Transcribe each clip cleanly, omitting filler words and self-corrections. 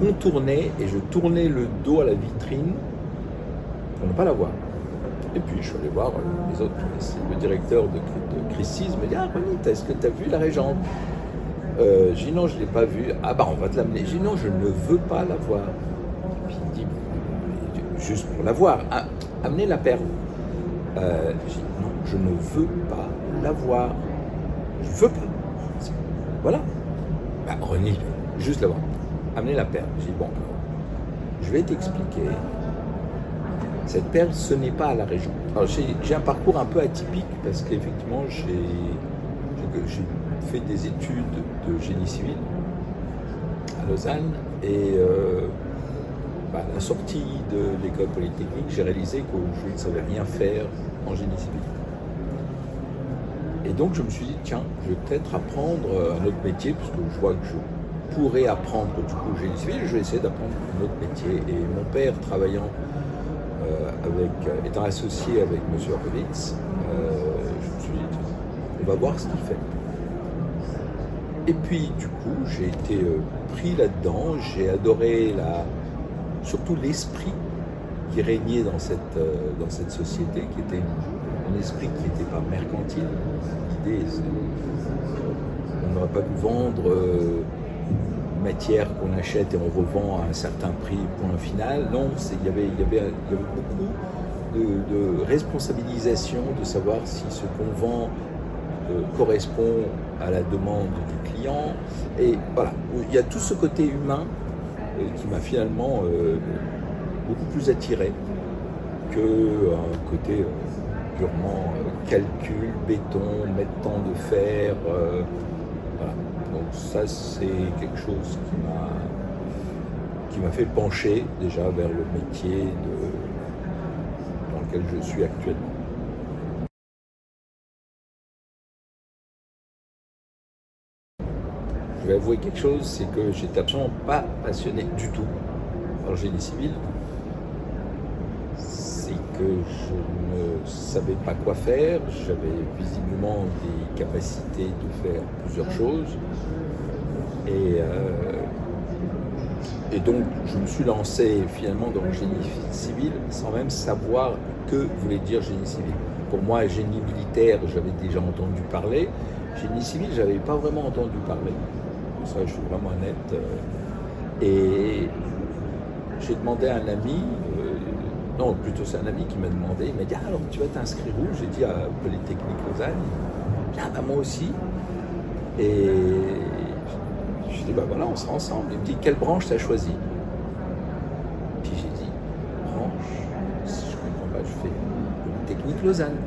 contournais et je tournais le dos à la vitrine pour ne pas la voir. Et puis je suis allé voir les autres. Le directeur de Christie's me dit: ah Ronit, est-ce que tu as vu la Régente? J'ai dit: non, je ne l'ai pas vue. Ah bah on va te l'amener. J'ai dit: non, je ne veux pas la voir. Puis il me dit: juste pour la voir, amenez la perle. J'ai dit: non, je ne veux pas la voir. Je ne veux pas. Voilà. Bah, Ronit, juste la voir. Amenez la perle. J'ai dit: bon, je vais t'expliquer. Cette perle, ce n'est pas à la Régente. Alors j'ai un parcours un peu atypique parce qu'effectivement, j'ai fait des études de génie civil à Lausanne et à la sortie de l'école polytechnique, j'ai réalisé que je ne savais rien faire en génie civil. Et donc je me suis dit: tiens, je vais peut-être apprendre un autre métier, parce que je vois que je pourrais apprendre du coup génie civil, je vais essayer d'apprendre un autre métier. Et mon père, travaillant étant associé avec M. Horowitz, je me suis dit: on va voir ce qu'il fait. Et puis du coup, j'ai été pris là-dedans, j'ai adoré surtout l'esprit qui régnait dans cette société, qui était un esprit qui n'était pas mercantile. L'idée, on n'aurait pas pu vendre matière qu'on achète et on revend à un certain prix, point final. Non, il y avait beaucoup de responsabilisation, de savoir si ce qu'on vend correspond à la demande du client. Et voilà, il y a tout ce côté humain qui m'a finalement beaucoup plus attiré qu'un côté purement calcul, béton, mettre tant de fer. Voilà. Donc ça, c'est quelque chose qui m'a fait pencher déjà vers le métier dans lequel je suis actuellement. Je vais avouer quelque chose, c'est que j'étais absolument pas passionné du tout par le génie civil. C'est que je ne savais pas quoi faire, j'avais visiblement des capacités de faire plusieurs choses. Et donc je me suis lancé finalement dans le génie civil sans même savoir que voulait dire génie civil. Pour moi, génie militaire, j'avais déjà entendu parler. Génie civil, je n'avais pas vraiment entendu parler. Ça, je suis vraiment honnête. Et j'ai demandé à un ami, non, plutôt c'est un ami qui m'a demandé, il m'a dit: ah, alors tu vas t'inscrire où? J'ai dit: à Polytechnique Lausanne. Il m'a dit: ah, bah moi aussi. Et j'ai dit: bah voilà, on sera ensemble. Il me dit: quelle branche tu as choisi? Puis j'ai dit: branche? Si je comprends pas, je fais Polytechnique Lausanne.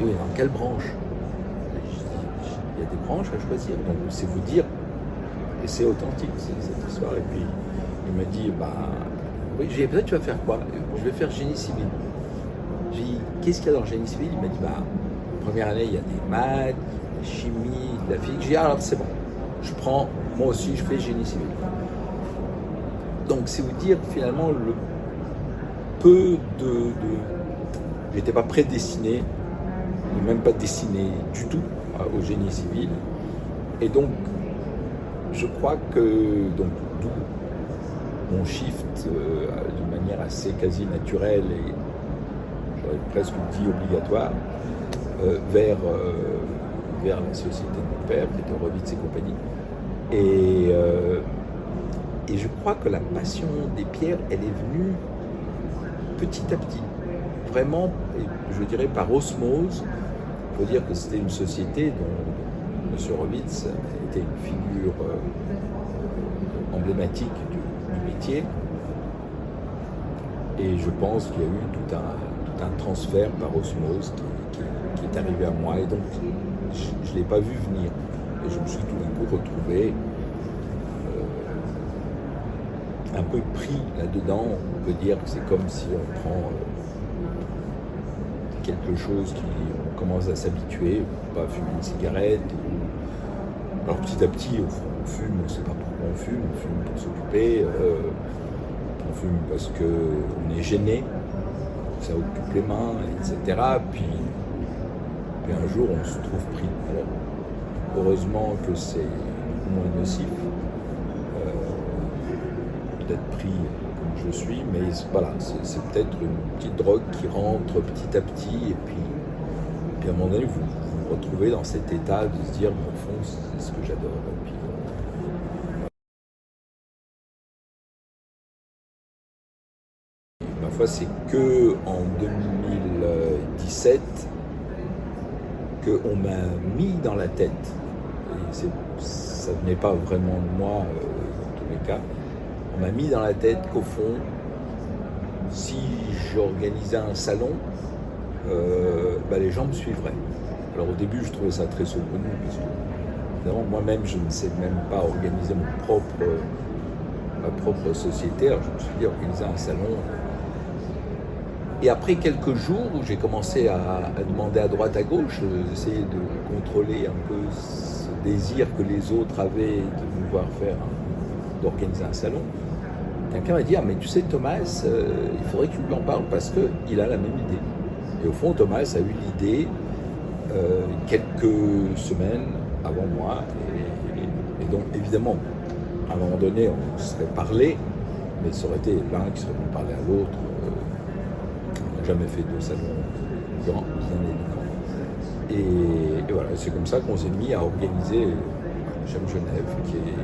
Il dit: oui, dans quelle branche? Il y a des branches à choisir, donc c'est vous dire. Et c'est authentique, cette histoire. Et puis, il m'a dit: bah, oui, j'ai dit: peut-être tu vas faire quoi? Je vais faire génie civil. J'ai dit: qu'est-ce qu'il y a dans le génie civil? Il m'a dit: bah, première année, il y a des maths, de la chimie, de la physique. J'ai dit: alors c'est bon, je prends, moi aussi, je fais génie civil. Donc, c'est vous dire finalement le peu j'étais pas prédestiné, même pas destiné du tout au génie civil. Et donc, je crois que d'où mon shift d'une manière assez quasi naturelle et j'aurais presque dit obligatoire vers la société de mon père qui était Horowitz et compagnie. Et je crois que la passion des pierres, elle est venue petit à petit, vraiment, je dirais par osmose. Il faut dire que c'était une société dont M. Horowitz était une figure emblématique du métier. Et je pense qu'il y a eu tout un transfert par osmose qui est arrivé à moi. Et donc, je ne l'ai pas vu venir. Et je me suis tout d'un coup retrouvé un peu pris là-dedans. On peut dire que c'est comme si on prend quelque chose on commence à s'habituer, pas fumer une cigarette. Alors petit à petit, on fume, on ne sait pas pourquoi on fume pour s'occuper, on fume parce qu'on est gêné, ça occupe les mains, etc. Puis un jour, on se trouve pris. Alors, heureusement que c'est moins nocif. d'être pris comme je suis, mais voilà, c'est peut-être une petite drogue qui rentre petit à petit, et puis à un moment donné, vous vous retrouvez dans cet état de se dire, mais au fond, c'est ce que j'adore. Et puis, ma foi, c'est que en 2017 qu'on m'a mis dans la tête, et ça venait pas vraiment de moi dans tous les cas, on m'a mis dans la tête qu'au fond, si j'organisais un salon, les gens me suivraient. Alors au début, je trouvais ça très saugrenu, parce que évidemment, moi-même, je ne sais même pas organiser ma propre société. Alors je me suis dit, organiser un salon. Et après quelques jours où j'ai commencé à demander à droite à gauche, essayer de contrôler un peu ce désir que les autres avaient de nous voir faire, d'organiser un salon, quelqu'un m'a dit, mais tu sais Thomas, il faudrait que tu lui en parles parce qu'il a la même idée. Et au fond, Thomas a eu l'idée quelques semaines avant moi, et donc évidemment, à un moment donné, on se serait parlé, mais ça aurait été l'un qui serait venu parler à l'autre. On n'a jamais fait de salon bien élégant. Et voilà, c'est comme ça qu'on s'est mis à organiser J'aime Genève, qui est...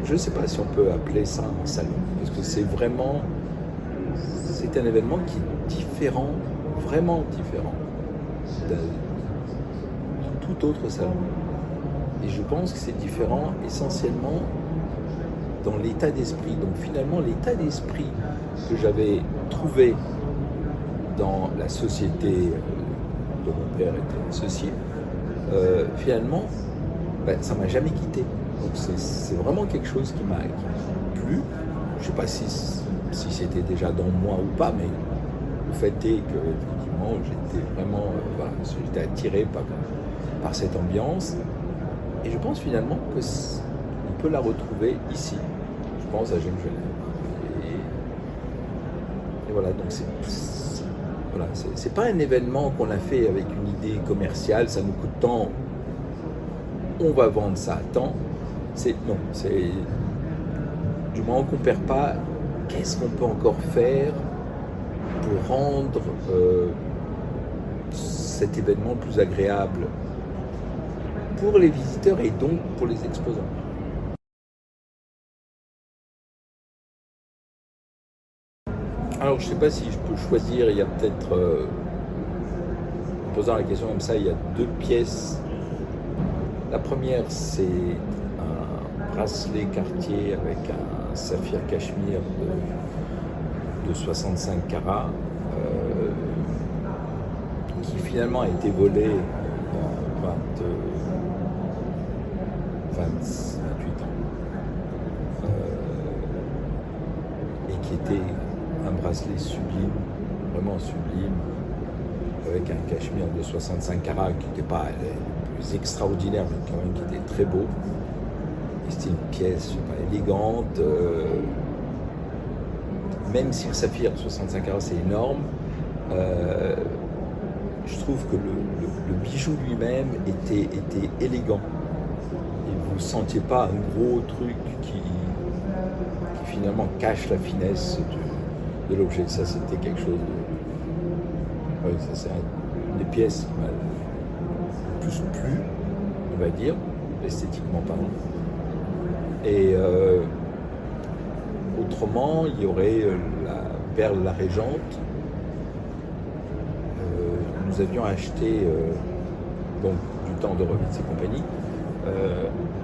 Je ne sais pas si on peut appeler ça un salon, parce que c'est un événement qui est différent, vraiment différent de tout autre salon. Et je pense que c'est différent essentiellement dans l'état d'esprit. Donc finalement, l'état d'esprit que j'avais trouvé dans la société dont mon père était associé, finalement, ça ne m'a jamais quitté. Donc c'est vraiment quelque chose qui m'a plu. Je ne sais pas si c'était déjà dans moi ou pas, mais le fait est que effectivement, j'étais attiré par cette ambiance. Et je pense finalement qu'on peut la retrouver ici. Je pense à J'aime Genève. Et voilà, donc c'est pas un événement qu'on a fait avec une idée commerciale, ça nous coûte tant, on va vendre ça à tant. Du moment qu'on ne perd pas, qu'est-ce qu'on peut encore faire pour rendre cet événement plus agréable pour les visiteurs et donc pour les exposants. Alors je ne sais pas si je peux choisir, il y a peut-être, en posant la question comme ça, il y a deux pièces. La première, c'est un bracelet Cartier avec un saphir cachemire de 65 carats qui finalement a été volé en 28 ans et qui était un bracelet sublime, vraiment sublime, avec un cachemire de 65 carats qui n'était pas le plus extraordinaire, mais quand même qui était très beau. Et c'était une pièce élégante, même si le saphir 65 carats c'est énorme, je trouve que le bijou lui-même était élégant. Et vous ne sentiez pas un gros truc qui finalement cache la finesse de l'objet. Ça, c'était quelque chose de... Oui, ça, c'est une des pièces qui m'a le plus plu, on va dire, esthétiquement parlant. Et autrement, il y aurait la perle La Régente. Nous avions acheté, donc du temps de Horowitz et compagnie,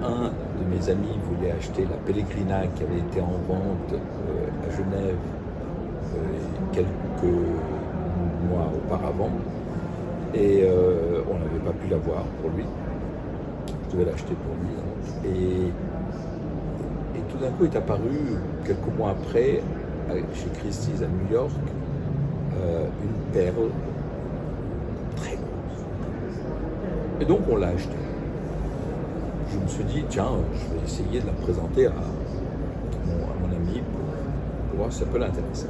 un de mes amis voulait acheter la Pellegrina qui avait été en vente à Genève quelques mois auparavant, et on n'avait pas pu l'avoir pour lui. Je devais l'acheter pour lui. Et tout d'un coup est apparu, quelques mois après, chez Christie's à New York, une perle très grosse. Et donc on l'a acheté. Je me suis dit, tiens, je vais essayer de la présenter à mon ami pour voir si ça peut l'intéresser.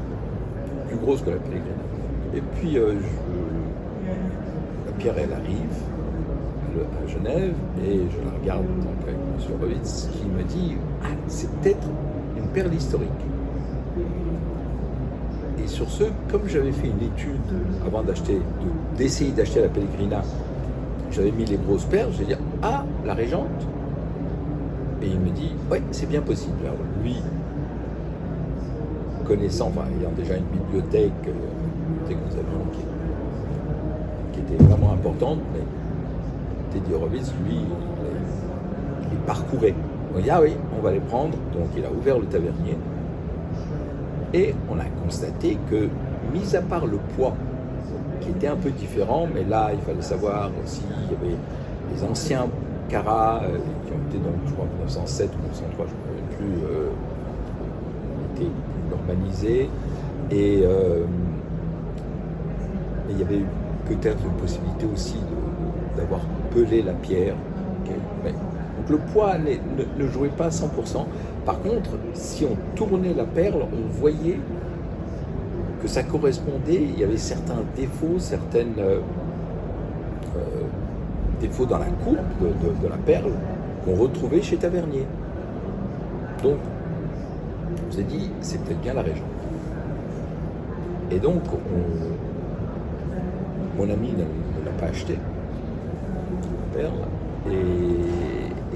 Plus grosse que la Pellegrina. Et puis la pierre, elle arrive à Genève, et je la regarde donc avec M. Horowitz, qui me dit, c'est peut-être perle historique. Et sur ce, comme j'avais fait une étude avant d'essayer d'acheter à la Pellegrina, j'avais mis les grosses perles, j'ai dit ah, la Régente. Et il me dit ouais, c'est bien possible. Alors, lui, connaissant, enfin ayant déjà une bibliothèque, que nous avions qui était vraiment importante, mais Teddy Horowitz, lui, il parcourait. On dit ah oui, on va les prendre. Donc il a ouvert le tavernier et on a constaté que, mis à part le poids, qui était un peu différent, mais là il fallait savoir aussi, il y avait les anciens carats qui ont été donc, je crois, 1907 ou 1903, je ne me souviens plus, étaient normalisés et il y avait eu peut-être une possibilité aussi d'avoir pelé la pierre. Mais, donc le poids ne jouait pas à 100%. Par contre, si on tournait la perle, on voyait que ça correspondait, il y avait certains défauts, certaines défauts dans la courbe de la perle qu'on retrouvait chez Tavernier. Donc, on s'est dit, c'est peut-être bien la Régente. Et donc, mon ami ne l'a pas acheté, la perle,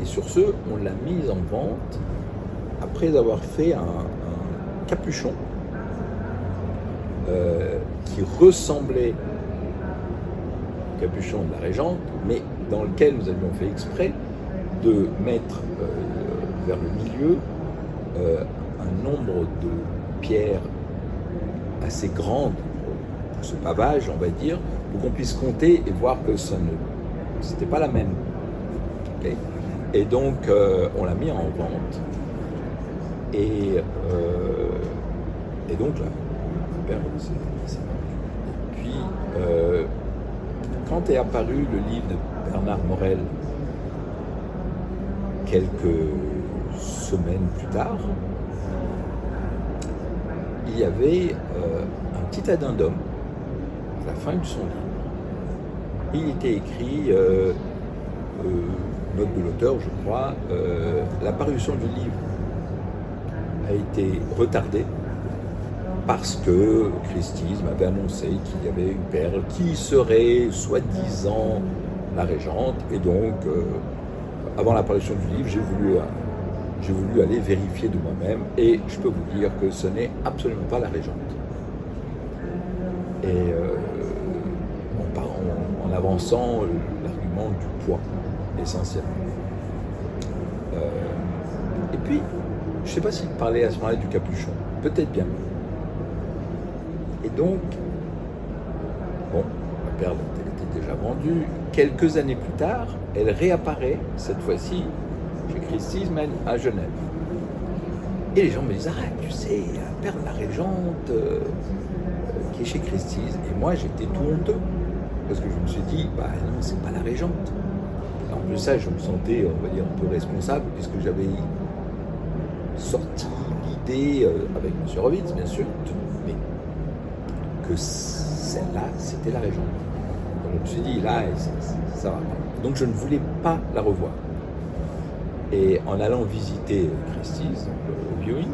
et sur ce, on l'a mise en vente après avoir fait un capuchon qui ressemblait au capuchon de la Régente, mais dans lequel nous avions fait exprès de mettre vers le milieu un nombre de pierres assez grandes pour ce pavage, on va dire, pour qu'on puisse compter et voir que c'était pas la même. Okay. Et donc, on l'a mis en vente. Et donc, la perle, c'est vendu. Et puis, quand est apparu le livre de Bernard Morel, quelques semaines plus tard, il y avait un petit addendum à la fin de son livre. Il était écrit, note de l'auteur, je crois, la parution du livre a été retardée parce que Christie's m'avait annoncé qu'il y avait une perle qui serait soi-disant la Régente, et donc avant l'apparition du livre, j'ai voulu aller vérifier de moi-même, et je peux vous dire que ce n'est absolument pas la Régente. Et en avançant l'argument du poids essentiellement. Et puis, je ne sais pas s'il parlait à ce moment-là du capuchon, peut-être bien. Et donc, bon, la perle était déjà vendue. Quelques années plus tard, elle réapparaît, cette fois-ci, chez Christie's, mais à Genève. Et les gens me disent, ah, tu sais, la perle, la Régente, qui est chez Christie's. Et moi, j'étais tout honteux, parce que je me suis dit, bah non, c'est pas la Régente. En plus de ça, je me sentais, on va dire, un peu responsable, puisque j'avais sorti l'idée, avec M. Horowitz, bien sûr, mais que celle-là, c'était la Régente. Donc je me suis dit, là, ça va pas. Donc je ne voulais pas la revoir. Et en allant visiter Christie's, au viewing,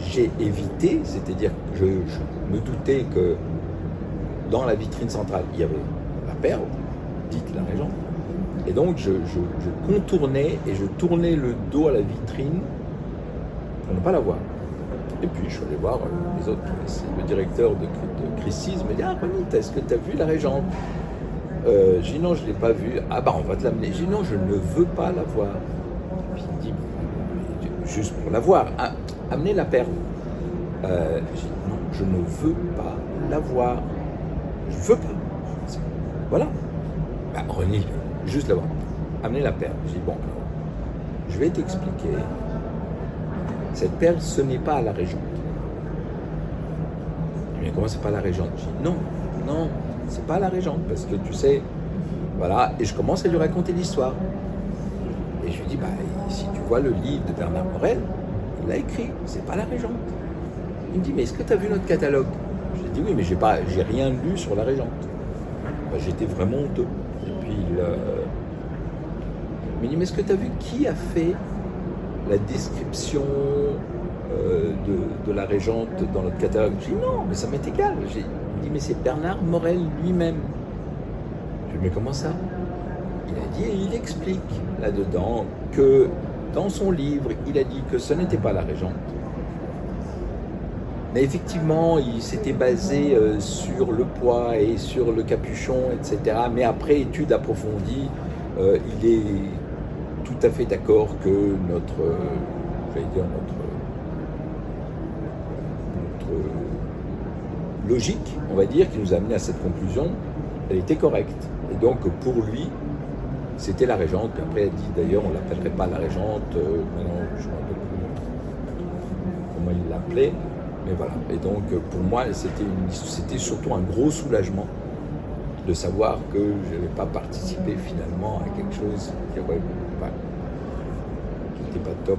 j'ai évité, c'est-à-dire que je me doutais que dans la vitrine centrale, il y avait la perle, dite la Régente. Et donc je contournais et je tournais le dos à la vitrine pour ne pas la voir. Et puis je suis allé voir les autres. Le directeur de Christie's me dit, ah Ronnie, est-ce que tu as vu la Régente? J'ai dit non, je ne l'ai pas vue. Ah bah on va te l'amener. J'ai dit non, je ne veux pas la voir. Puis il me dit, juste pour la voir, amenez la perle. J'ai dit non, je ne veux pas la voir. Je ne veux pas. Voilà. Bah, Ronnie, juste la voir. Amenez la perle. J'ai dit bon, je vais t'expliquer. Cette perle, ce n'est pas la Régente. Mais comment c'est pas la Régente? Je dis non, c'est pas la Régente, parce que tu sais, voilà, et je commence à lui raconter l'histoire. Et je lui dis, bah, si tu vois le livre de Bernard Morel, il l'a écrit, c'est pas la Régente. Il me dit, mais est-ce que tu as vu notre catalogue? Je lui ai dit, oui, mais j'ai rien lu sur la Régente. Bah, j'étais vraiment honteux. Et puis, il me dit, mais est-ce que tu as vu qui a fait la description de la régente dans notre catalogue. J'ai dit non, mais ça m'est égal. J'ai dit mais c'est Bernard Morel lui-même. Je dis mais comment ça? Il a dit, et il explique là-dedans que dans son livre, il a dit que ce n'était pas la régente. Mais effectivement, il s'était basé sur le poids et sur le capuchon, etc. Mais après étude approfondie, il est tout à fait d'accord que notre logique, on va dire, qui nous a amené à cette conclusion, elle était correcte. Et donc pour lui, c'était la régente. Puis après, elle dit d'ailleurs, on ne l'appellerait pas la régente. Maintenant, je ne me rappelle plus comment il l'appelait. Mais voilà. Et donc pour moi, c'était surtout un gros soulagement de savoir que je n'avais pas participé finalement à quelque chose qui n'était pas top.